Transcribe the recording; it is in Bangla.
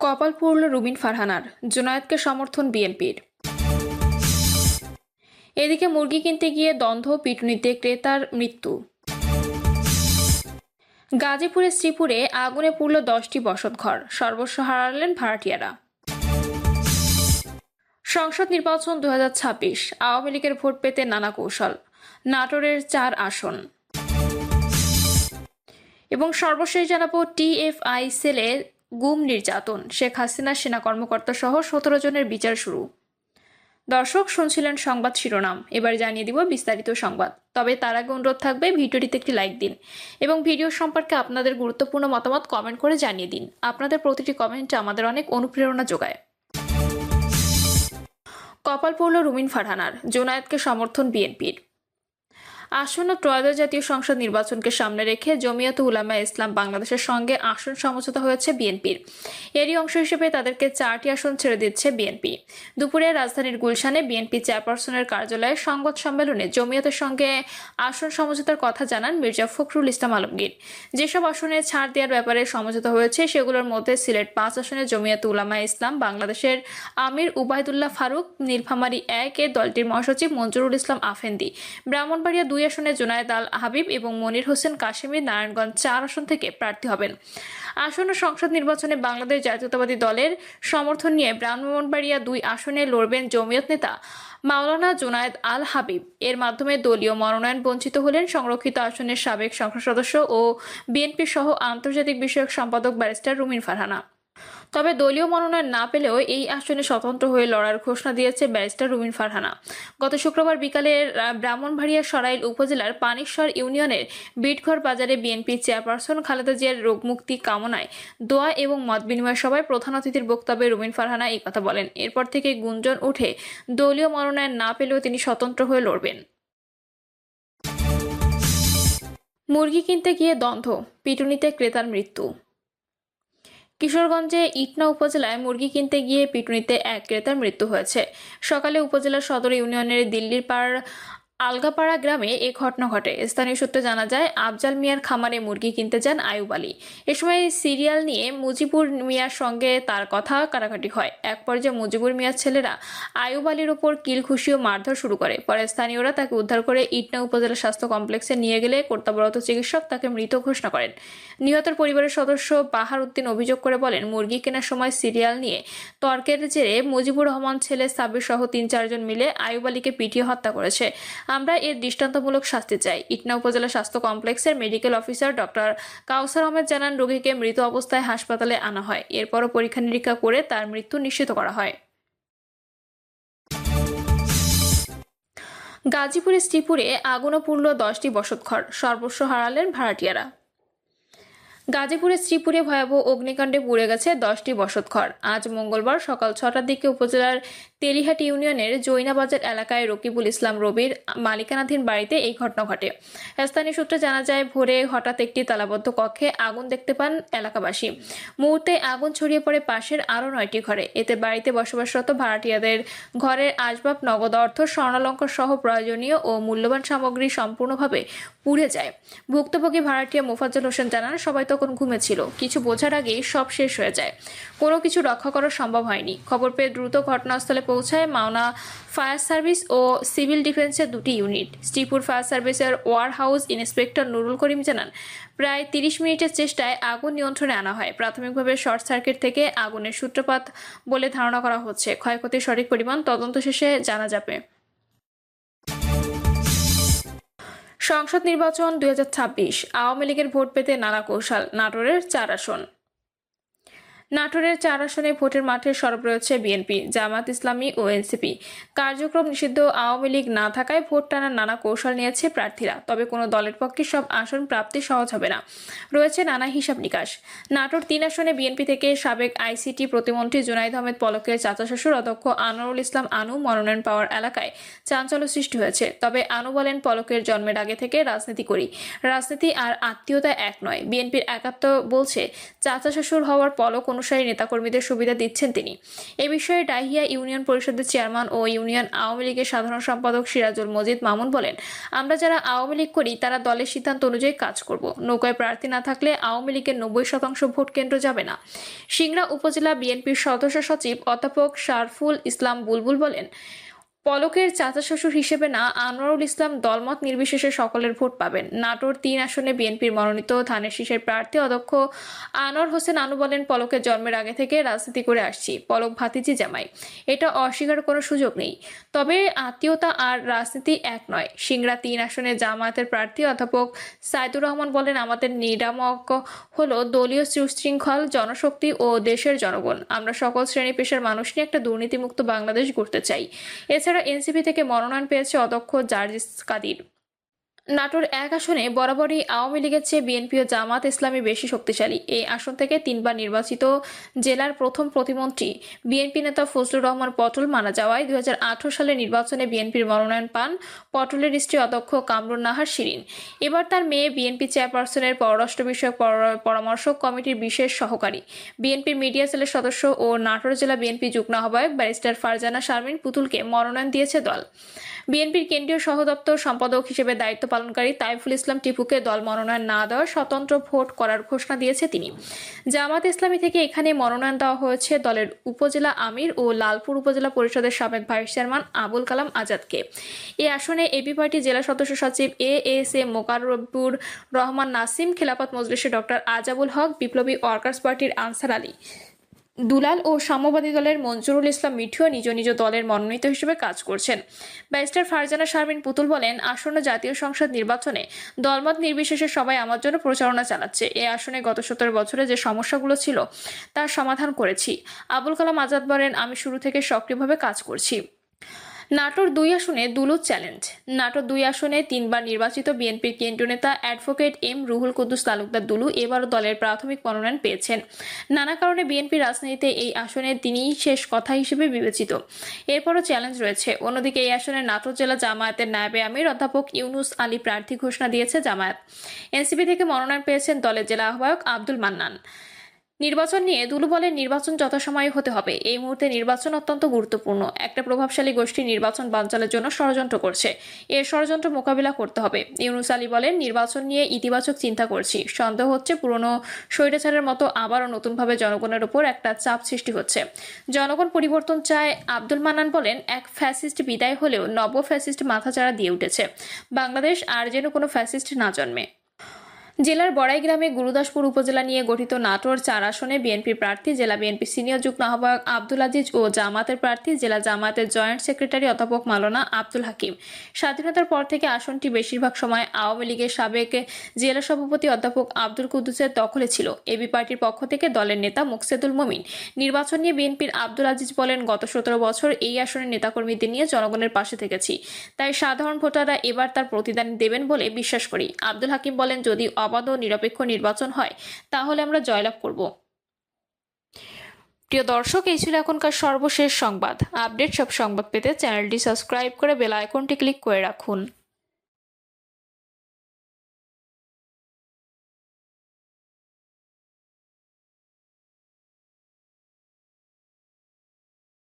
কপাল পুড়ল রুমিন ফারহানার, জুনায়েদকে সমর্থন বিএনপির। এদিকে মুরগি কিনতে গিয়ে দ্বন্দ্ব, পিটুনিতে ক্রেতার মৃত্যু। গাজীপুরের শ্রীপুরে আগুনে পুড়ল 10টি বসতঘর, সর্বস্ব হারালেন ভাড়াটিয়ারা। সংসদ নির্বাচন 2026, আওয়ামী লীগের ভোট পেতে নানা কৌশল, নাটোরের 4 আসন। এবং সর্বশেষ জানাবো টিএফআই সেলে গুম নির্যাতন, শেখ হাসিনা সেনা কর্মকর্তা সহ 17 জনের বিচার শুরু। দর্শক শুনছিলেন সংবাদ শিরোনাম, এবার জানিয়ে দিব বিস্তারিত সংবাদ। তবে তার আগে অনুরোধ থাকবে ভিডিওটিতে একটি লাইক দিন এবং ভিডিও সম্পর্কে আপনাদের গুরুত্বপূর্ণ মতামত কমেন্ট করে জানিয়ে দিন। আপনাদের প্রতিটি কমেন্টে আমাদের অনেক অনুপ্রেরণা যোগায়। কপাল পড়ল রুমিন ফারহানার, জুনায়েদকে সমর্থন বিএনপির। আসন্ন ত্রয়োদশ জাতীয় সংসদ নির্বাচনকে সামনে রেখে জমিয়তে উলামায়ে ইসলাম বাংলাদেশের সঙ্গে আসন সমঝোতা হয়েছে বিএনপির। এরই অংশ হিসেবে তাদেরকে 4টি আসন ছেড়ে দিচ্ছে বিএনপি। দুপুরে রাজধানীর গুলশানে বিএনপি চেয়ারপারসনের কার্যালয়ে সংবাদ সম্মেলনে জমিয়তের সঙ্গে আসন সমঝোতার কথা জানান মির্জা ফখরুল ইসলাম আলমগীর। যেসব আসনে ছাড় দেওয়ার ব্যাপারে সমঝোতা হয়েছে সেগুলোর মধ্যে সিলেট 5 আসনে জমিয়তে উলামায়ে ইসলাম বাংলাদেশের আমির উবাইদুল্লাহ ফারুক, নীলফামারী 1-এ দলটির মহাসচিব মঞ্জুরুল ইসলাম আফেন্দি, ব্রাহ্মণবাড়িয়া 2 আসনে জুনায়েদ আল হাবিব এবং মনির হোসেন কাশেমি নারায়ণগঞ্জ 4 আসন থেকে প্রার্থী হবেন। আসন্ন সংসদ নির্বাচনে বাংলাদেশ জাতীয়তাবাদী দলের সমর্থন নিয়ে ব্রাহ্মণবাড়িয়া 2 আসনে লড়বেন জমিয়ত নেতা মাওলানা জুনায়েদ আল হাবিব। এর মাধ্যমে দলীয় মনোনয়ন বঞ্চিত হলেন সংরক্ষিত আসনের সাবেক সংসদ সদস্য ও বিএনপি সহ আন্তর্জাতিক বিষয়ক সম্পাদক ব্যারিস্টার রুমিন ফারহানা। তবে দলীয় মনোনয়ন না পেলেও এই আসনে স্বতন্ত্র হয়ে লড়ার ঘোষণা দিয়েছে ব্যারিস্টার রুমিন ফারহানা। গত শুক্রবার বিকালে ব্রাহ্মণবাড়িয়া সরাইল উপজেলার পানিশ্বর ইউনিয়নের বিটঘর বাজারে বিএনপি চেয়ারপারসন খালেদা জিয়ার রোগমুক্তি কামনায় দোয়া এবং মত বিনিময় সভায় প্রধান অতিথির বক্তব্যে রুমিন ফারহানা এই কথা বলেন। এরপর থেকে গুঞ্জন উঠে দলীয় মনোনয়ন না পেলেও তিনি স্বতন্ত্র হয়ে লড়বেন। মুরগি কিনতে গিয়ে দ্বন্দ্ব, পিটুনিতে ক্রেতার মৃত্যু। কিশোরগঞ্জে ইটনা উপজেলায় মুরগি কিনতে গিয়ে পিটুনিতে এক ক্রেতার মৃত্যু হয়েছে। সকালে উপজেলার সদর ইউনিয়নের দিল্লির পাড় আলগাপাড়া গ্রামে এ ঘটনা ঘটে। স্থানীয় সূত্রে জানা যায়, আফজাল মিয়ার খামারে মুরগি কিনতে যান আয়ুব আলী। এ সময় সিরিয়াল নিয়ে মুজিবুর মিয়ার সঙ্গে তার কথা কাটাকাটি হয়। এক পর্যায়ে মুজিবুর মিয়ার ছেলেরা আয়ুব আলীর ওপর কিলঘুষি ও মারধর শুরু করে। পরে স্থানীয়রা তাকে উদ্ধার করে ইটনা উপজেলা স্বাস্থ্য কমপ্লেক্সে নিয়ে গেলে কর্তব্যরত চিকিৎসক তাকে মৃত ঘোষণা করেন। নিহতের পরিবারের সদস্য বাহার উদ্দিন অভিযোগ করে বলেন, মুরগি কেনার সময় সিরিয়াল নিয়ে তর্কের জেরে মুজিবুর রহমান ছেলে সাব্বির সহ 3-4 জন মিলে আয়ুব আলীকে পিটিয়ে হত্যা করেছে। আমরা এর দৃষ্টান্তমূলক শাস্তি চাই। ইটনা উপজেলা স্বাস্থ্য কমপ্লেক্সের মেডিকেল অফিসার ডক্টর কাউসার আহমেদ জানান, রোগীকে মৃত অবস্থায় হাসপাতালে আনা হয়। এরপরও পরীক্ষা নিরীক্ষা করে তার মৃত্যু নিশ্চিত করা হয়। গাজীপুরের শ্রীপুরে আগুনে পুড়ল 10টি বসতঘর, সর্বস্ব হারালেন ভাড়াটিয়ারা। গাজীপুরের শ্রীপুরে ভয়াবহ অগ্নিকাণ্ডে পুড়ে গেছে 10টি বসতঘর। আজ মঙ্গলবার সকাল 6টার দিকে উপজেলার তেলিহাটি ইউনিয়নের জৈনাবাজার এলাকায় রকিবুল ইসলাম রবির মালিকানাধীন বাড়িতে এই ঘটনা ঘটে। স্থানীয় সূত্রে জানা যায়, ভোরে হঠাৎ একটি তালাবদ্ধ কক্ষে আগুন দেখতে পান এলাকাবাসী। মুহূর্তে আগুন ছড়িয়ে পড়ে পাশের আরও 9টি ঘরে। এতে বাড়িতে বসবাসরত ভাড়াটিয়াদের ঘরের আসবাব, নগদ অর্থ, স্বর্ণালঙ্কার সহ প্রয়োজনীয় ও মূল্যবান সামগ্রী সম্পূর্ণভাবে পুড়ে যায়। ভুক্তভোগী ভাড়াটিয়া মোফাজ্জল হোসেন জানান, সবাই তখন ঘুমেছিল। কিছু বোঝার আগেই সব শেষ হয়ে যায়। কোনো কিছু রক্ষা করা সম্ভব হয়নি। খবর পেয়ে দ্রুত ঘটনাস্থলে পৌঁছায় মাওনা ফায়ার সার্ভিস ও সিভিল ডিফেন্সের 2টি ইউনিট। শ্রীপুর ফায়ার সার্ভিসের ওয়ার হাউস ইন্সপেক্টর নুরুল করিম জানান, প্রায় 30 মিনিটের চেষ্টায় আগুন নিয়ন্ত্রণে আনা হয়। প্রাথমিকভাবে শর্ট সার্কিট থেকে আগুনের সূত্রপাত বলে ধারণা করা হচ্ছে। ক্ষয়ক্ষতির সঠিক পরিমাণ তদন্ত শেষে জানা যাবে। সংসদ নির্বাচন 2026, আওয়ামী লীগের ভোট পেতে নানা কৌশল, নাটোরের 4 আসন। নাটোরের 4 আসনে ভোটের মাঠে সরব রয়েছে বিএনপি, জামাত ইসলামী ও এনসিপি। কার্যক্রম নিষিদ্ধ আওয়ামী লীগ না থাকায় ভোট টানার নানা কৌশল নিয়েছে প্রার্থীরা। তবে কোনো দলের পক্ষে সব আসন প্রাপ্তি সহজ হবে না, রয়েছে নানা হিসাব নিকাশ। নাটোর 3 আসনে বিএনপি থেকে সাবেক আইসিটি প্রতিমন্ত্রী জুনাইদ আহমেদ পলকের চাচা শ্বশুর অধ্যক্ষ আনোয়ারুল ইসলাম আনু মনোনয়ন পাওয়ার এলাকায় চাঞ্চল্য সৃষ্টি হয়েছে। তবে আনু বলেন, পলকের জন্মের আগে থেকে রাজনীতি করি, রাজনীতি আর আত্মীয়তা এক নয়। বিএনপির একাত্ম বলছে, চাচা শ্বশুর হওয়ার পলক অনুসারী নেতাকর্মীদের সুবিধা দিচ্ছেন তিনি। এ বিষয়ে ডাহিয়া ইউনিয়ন পরিষদের চেয়ারম্যান ও ইউনিয়ন আওয়ামী লীগের সাধারণ সম্পাদক সিরাজুল মজিদ মামুন বলেন, আমরা যারা আওয়ামী লীগ করি তারা দলের সিদ্ধান্ত অনুযায়ী কাজ করব। নৌকায় প্রার্থী না থাকলে আওয়ামী লীগের 90% ভোট কেন্দ্র যাবে না। সিংড়া উপজেলা বিএনপির সদস্য সচিব অধ্যাপক শারফুল ইসলাম বুলবুল বলেন, পলকের চাচা শ্বশুর হিসেবে না আনোয়ারুল ইসলাম দলমত নির্বিশেষে সকলের ভোট পাবেন। নাটোর 3 আসনে বিএনপির মনোনীত ধানের শীষের প্রার্থী অধ্যক্ষ আনোয়ার হোসেন আনু বলেন, পলকের জন্মের আগে থেকে রাজনীতি করে আসছি। পলক ভাতিজি জামাই, এটা অস্বীকার কোনো সুযোগ নেই। তবে আত্মীয়তা আর রাজনীতি এক নয়। সিংড়া 3 আসনে জামায়াতের প্রার্থী অধ্যাপক সাইদুর রহমান বলেন, আমাদের নিরামক হলো দলীয় সুশৃঙ্খল জনশক্তি ও দেশের জনগণ। আমরা সকল শ্রেণী পেশার মানুষ নিয়ে একটা দুর্নীতিমুক্ত বাংলাদেশ গড়তে চাই। এছাড়া এনসিপি থেকে মনোনয়ন পেয়েছে অধ্যক্ষ জার্জিস কাদির। নাটোর 1 আসনে বরাবরই আওয়ামী লীগের চেয়ে বিএনপি ও জামাত ইসলামী বেশি শক্তিশালী। এই আসন থেকে 3 বার নির্বাচিত জেলার প্রথম প্রতিমন্ত্রী বিএনপি নেতা ফজলুর রহমান পটল মারা যাওয়ায় 2018 সালে নির্বাচনে বিএনপির মনোনয়ন পান পটলের স্ত্রী অধ্যক্ষ কামরুন নাহার শিরিন। এবার তার মেয়ে বিএনপি চেয়ারপারসনের পররাষ্ট্র বিষয়ক পরামর্শক কমিটির বিশেষ সহকারী, বিএনপির মিডিয়া সেলের সদস্য ও নাটোর জেলা বিএনপি যুগ্ম আহ্বায়ক ব্যারিস্টার ফারজানা শারমিন পুতুলকে মনোনয়ন দিয়েছে দল। বিএনপির কেন্দ্রীয় সহদপ্তর সম্পাদক হিসেবে দায়িত্ব পালনকারী তাইফুল ইসলাম টিপুকে দল মনোনয়ন না দেওয়ার স্বতন্ত্র ভোট করার ঘোষণা দিয়েছে তিনি। জামাত ইসলামী থেকে এখানে মনোনয়ন দেওয়া হয়েছে দলের উপজেলা আমির ও লালপুর উপজেলা পরিষদের সাবেক ভাইস চেয়ারম্যান আবুল কালাম আজাদকে। এই আসনে এবি পার্টি জেলা সদস্য সচিব এএসএ মোকাররবুর রহমান নাসিম, খেলাফত মজলিসের ডক্টর আজাবুল হক, বিপ্লবী ওয়ার্কার্স পার্টির আনসার আলী দুলাল ও সাম্যবাদী দলের মঞ্জুরুল ইসলাম মিঠুও নিজ নিজ দলের মনোনীত হিসেবে কাজ করছেন। ব্যারিস্টার ফারজানা শারমিন পুতুল বলেন, আসন্ন জাতীয় সংসদ নির্বাচনে দলমত নির্বিশেষে সবাই আমার জন্য প্রচারণা চালাচ্ছে। এই আসনে গত 17 বছরে যে সমস্যাগুলো ছিল তার সমাধান করেছি। আবুল কালাম আজাদ বলেন, আমি শুরু থেকে সক্রিয়ভাবে কাজ করছি। নাটোর 2 আসনে দুলু চ্যালেঞ্জ। নাটোর 2 আসনে 3 বার নির্বাচিত বিএনপির কেন্দ্রীয় নেতা অ্যাডভোকেট এম রুহুল কুদ্দুস তালুকদার দুলু এবারও দলের প্রাথমিক মনোনয়ন পেয়েছেন। নানা কারণে বিএনপির রাজনীতিতে এই আসনে তিনিই শেষ কথা হিসেবে বিবেচিত। এরপরও চ্যালেঞ্জ রয়েছে। অন্যদিকে এই আসনে নাটোর জেলা জামায়াতের নায়েবে আমির অধ্যাপক ইউনুস আলী প্রার্থী ঘোষণা দিয়েছে জামায়াত। এনসিপি থেকে মনোনয়ন পেয়েছেন দলের জেলা আহ্বায়ক আব্দুল মান্নান। নির্বাচন নিয়ে দুলু বলেন, নির্বাচন যথাসময়ে হতে হবে। এই মুহূর্তে নির্বাচন অত্যন্ত গুরুত্বপূর্ণ। একটা প্রভাবশালী গোষ্ঠী নির্বাচন বানচালের জন্য ষড়যন্ত্র করছে। এর ষড়যন্ত্র মোকাবিলা করতে হবে। ইউনুস আলী বলেন, নির্বাচন নিয়ে ইতিবাচক চিন্তা করছি। সন্দেহ হচ্ছে পুরনো স্বৈরাচারের মতো আবারও নতুনভাবে জনগণের উপর একটা চাপ সৃষ্টি হচ্ছে। জনগণ পরিবর্তন চায়। আব্দুল মান্নান বলেন, এক ফ্যাসিস্ট বিদায় হলেও নব ফ্যাসিস্ট মাথাচাড়া দিয়ে উঠেছে। বাংলাদেশ আর যেন কোনো ফ্যাসিস্ট না জন্মে। জেলার বড়াইগ্রামে গুরুদাসপুর উপজেলা নিয়ে গঠিত নাটোর 4 আসনে বিএনপির প্রার্থী জেলা বিএনপি সিনিয়র যুগ্ম আহ্বায়ক আব্দুল আজিজ ও জামাতের প্রার্থী জেলা জামায়াতের জয়েন্ট সেক্রেটারি অধ্যাপক মাওলানা আব্দুল হাকিম। স্বাধীনতার পর থেকে আসনটি বেশিরভাগ সময় আওয়ামী লীগের সাবেক জেলা সভাপতি অধ্যাপক আব্দুল কুদ্দুসের দখলে ছিল। এবি পার্টির পক্ষ থেকে দলের নেতা মুকসেদুল মমিন নির্বাচন নিয়ে বিএনপির আব্দুল আজিজ বলেন, গত 17 বছর এই আসনের নেতাকর্মীদের নিয়ে জনগণের পাশে থেকেছি। তাই সাধারণ ভোটাররা এবার তার প্রতিদান দেবেন বলে বিশ্বাস করি। আব্দুল হাকিম বলেন, যদি অবাধ ও নিরপেক্ষ নির্বাচন হয় তাহলে আমরা জয়লাভ করব। প্রিয় দর্শক, এই ছিল এখনকার সর্বশেষ সংবাদ। আপডেট সব সংবাদ পেতে চ্যানেলটি সাবস্ক্রাইব করে বেল আইকনটি ক্লিক করে রাখুন।